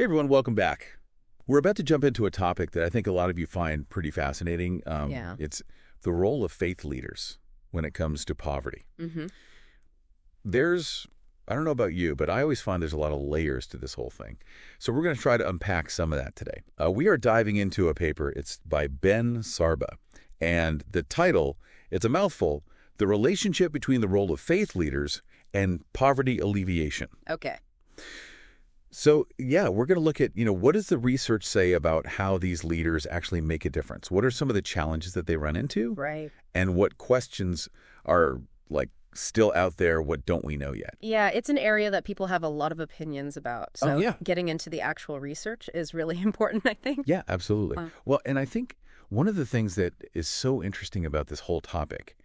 Hey everyone, welcome back. We're about to jump into a topic that I think a lot of you find pretty fascinating. Yeah. It's the role of faith leaders when it comes to poverty. Mm-hmm. I don't know about you, but I always find there's a lot of layers to this whole thing. So we're going to try to unpack some of that today. We are diving into a paper. It's by Ben Sarba. And the title, it's a mouthful, The Relationship Between the Role of Faith Leaders and Poverty Alleviation. Okay. So, yeah, we're going to look at, what does the research say about how these leaders actually make a difference? What are some of the challenges that they run into? Right. And what questions are, still out there? What don't we know yet? Yeah, it's an area that people have a lot of opinions about. So yeah. Getting into the actual research is really important, I think. Yeah, absolutely. Wow. Well, and I think one of the things that is so interesting about this whole topic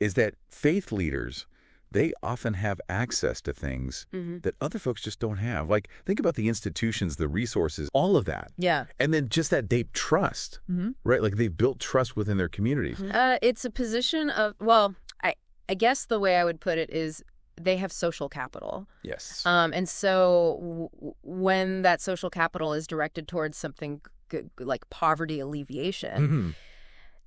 is that faith leaders, they often have access to things that other folks just don't have. Think about the institutions, the resources, all of that. Yeah. And then just that deep trust, right? They've built trust within their communities. It's a position of, I guess the way I would put it is they have social capital. Yes. And so when that social capital is directed towards something like poverty alleviation,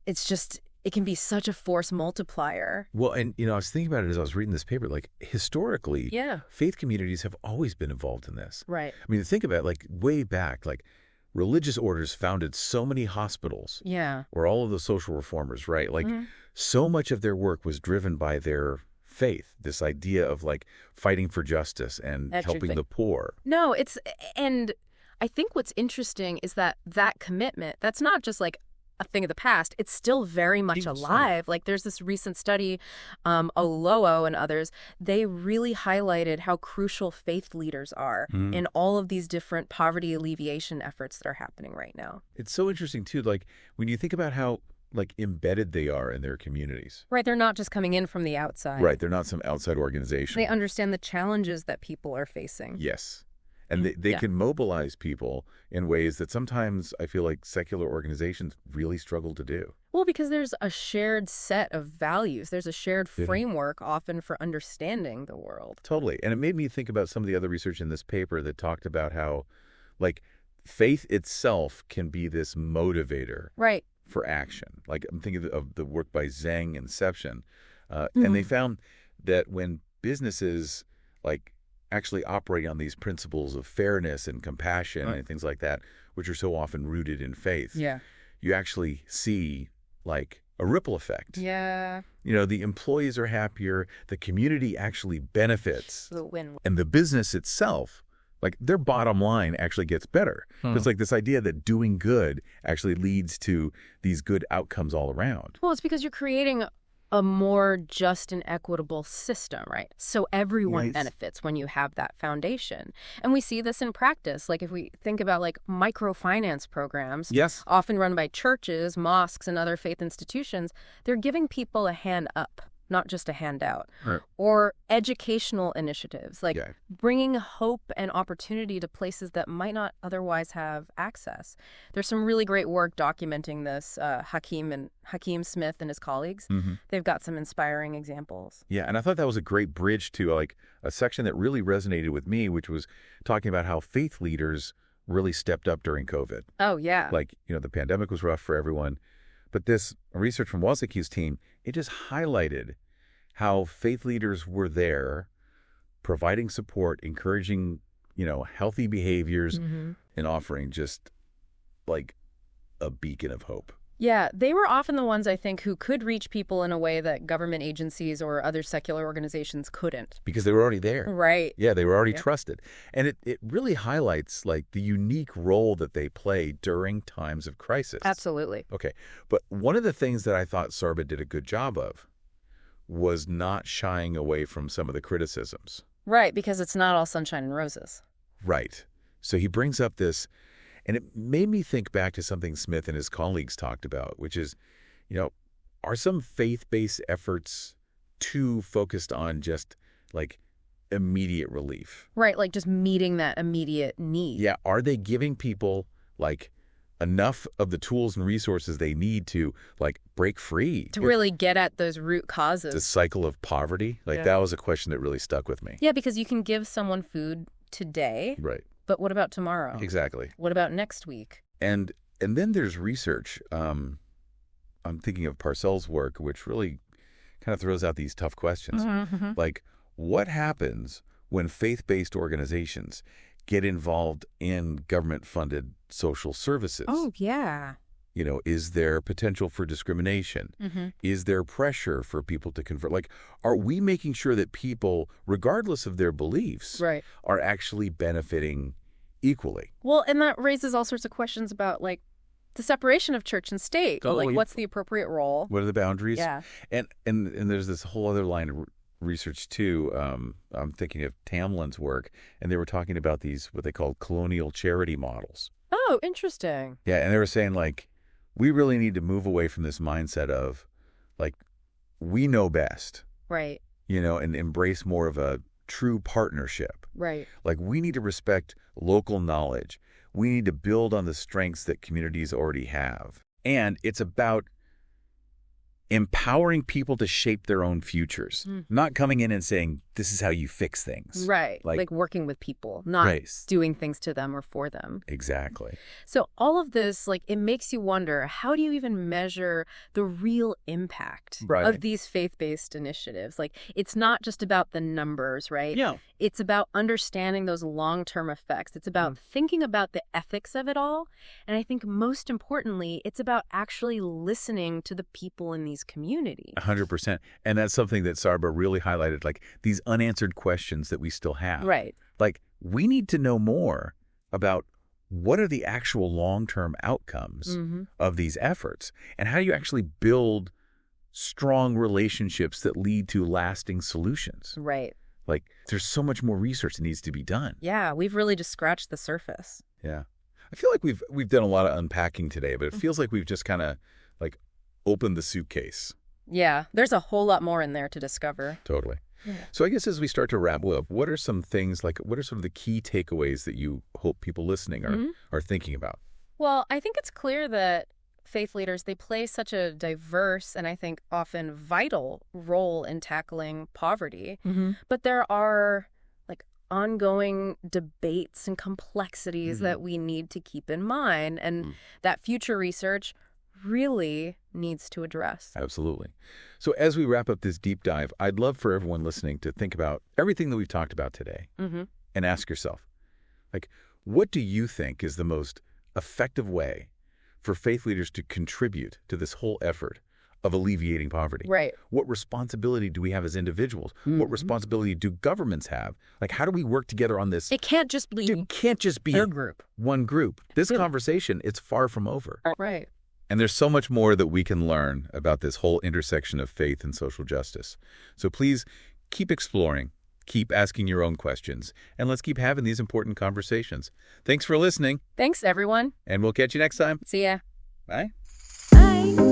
it's just, it can be such a force multiplier. Well, and, I was thinking about it as I was reading this paper, historically, faith communities have always been involved in this. Right. I mean, think about way back, religious orders founded so many hospitals. Yeah. Or all of the social reformers, right? So much of their work was driven by their faith, this idea of fighting for justice and helping the poor. No, and I think what's interesting is that commitment, that's not just a thing of the past. It's still very much alive. There's this recent study, Olowo and others, they really highlighted how crucial faith leaders are in all of these different poverty alleviation efforts that are happening right now. It's so interesting, too, when you think about how embedded they are in their communities. Right, they're not just coming in from the outside. Right, they're not some outside organization. They understand the challenges that people are facing. Yes. And they can mobilize people in ways that sometimes I feel like secular organizations really struggle to do. Well, because there's a shared set of values. There's a shared framework often for understanding the world. Totally. And it made me think about some of the other research in this paper that talked about how, faith itself can be this motivator. Right. For action. I'm thinking of the work by Zhang, Inception. And they found that when businesses, actually operate on these principles of fairness and compassion and things like that, which are so often rooted in faith, you actually see a ripple effect. Yeah. The employees are happier, the community actually benefits, The win. and the business itself, their bottom line actually gets better. It's this idea that doing good actually leads to these good outcomes all around. Well, it's because you're creating a more just and equitable system, right? So everyone benefits when you have that foundation. And we see this in practice. If we think about microfinance programs, often run by churches, mosques, and other faith institutions, they're giving people a hand up, not just a handout. Right. Or educational initiatives, bringing hope and opportunity to places that might not otherwise have access. There's some really great work documenting this, Hakeem Smith and his colleagues. They've got some inspiring examples. Yeah, and I thought that was a great bridge to a section that really resonated with me, which was talking about how faith leaders really stepped up during COVID. Oh, yeah. The pandemic was rough for everyone. But this research from Wasikow's team, it just highlighted how faith leaders were there providing support, encouraging, healthy behaviors, and offering just a beacon of hope. Yeah, they were often the ones, I think, who could reach people in a way that government agencies or other secular organizations couldn't. Because they were already there. Right. Yeah, they were already trusted. And it really highlights, the unique role that they play during times of crisis. Absolutely. Okay. But one of the things that I thought Sarba did a good job of was not shying away from some of the criticisms. Right, because it's not all sunshine and roses. Right. So he brings up this. And it made me think back to something Smith and his colleagues talked about, which is, are some faith-based efforts too focused on just immediate relief? Right, just meeting that immediate need. Yeah, are they giving people enough of the tools and resources they need to break free? To really get at those root causes. The cycle of poverty? That was a question that really stuck with me. Yeah, because you can give someone food today. Right. But what about tomorrow? Exactly. What about next week? And then there's research. I'm thinking of Parcells' work, which really kind of throws out these tough questions. Like, what happens when faith-based organizations get involved in government-funded social services? Oh, yeah. Is there potential for discrimination? Is there pressure for people to convert? Like, are we making sure that people, regardless of their beliefs, Right. are actually benefiting equally? Well, and that raises all sorts of questions about, like, the separation of church and state. Like, what's the appropriate role? What are the boundaries? Yeah. And there's this whole other line of research, too. I'm thinking of Tamlin's work, and they were talking about these, what they call colonial charity models. Oh, interesting. Yeah, and they were saying, like, we really need to move away from this mindset of, like, we know best. Right. And embrace more of a true partnership. Right. Like, we need to respect local knowledge. We need to build on the strengths that communities already have. And it's about empowering people to shape their own futures, not coming in and saying, this is how you fix things. Right. Like working with people, not doing things to them or for them. Exactly. So all of this, like, it makes you wonder, how do you even measure the real impact of these faith-based initiatives? Like, it's not just about the numbers, right? Yeah. It's about understanding those long-term effects. It's about thinking about the ethics of it all. And I think most importantly, it's about actually listening to the people in these communities. 100%. And that's something that Sarba really highlighted, like these unanswered questions that we still have. Right. Like, we need to know more about what are the actual long-term outcomes of these efforts, and how do you actually build strong relationships that lead to lasting solutions. Right. Like, there's so much more research that needs to be done. Yeah, we've really just scratched the surface. Yeah. I feel like we've done a lot of unpacking today, but it feels like we've just kind of, like, opened the suitcase. Yeah, there's a whole lot more in there to discover. Totally. Yeah. So I guess as we start to wrap up, what are some things, like, what are some of the key takeaways that you hope people listening are thinking about? Well, I think it's clear that faith leaders, they play such a diverse and I think often vital role in tackling poverty. But there are, like, ongoing debates and complexities that we need to keep in mind, and that future research really needs to address. Absolutely. So as we wrap up this deep dive, I'd love for everyone listening to think about everything that we've talked about today and ask yourself, like, what do you think is the most effective way for faith leaders to contribute to this whole effort of alleviating poverty? Right. What responsibility do we have as individuals? What responsibility do governments have? Like, how do we work together on this? It can't just be their group. One group. This conversation, it's far from over. Right. And there's so much more that we can learn about this whole intersection of faith and social justice. So please keep exploring, keep asking your own questions, and let's keep having these important conversations. Thanks for listening. Thanks, everyone. And we'll catch you next time. See ya. Bye. Bye.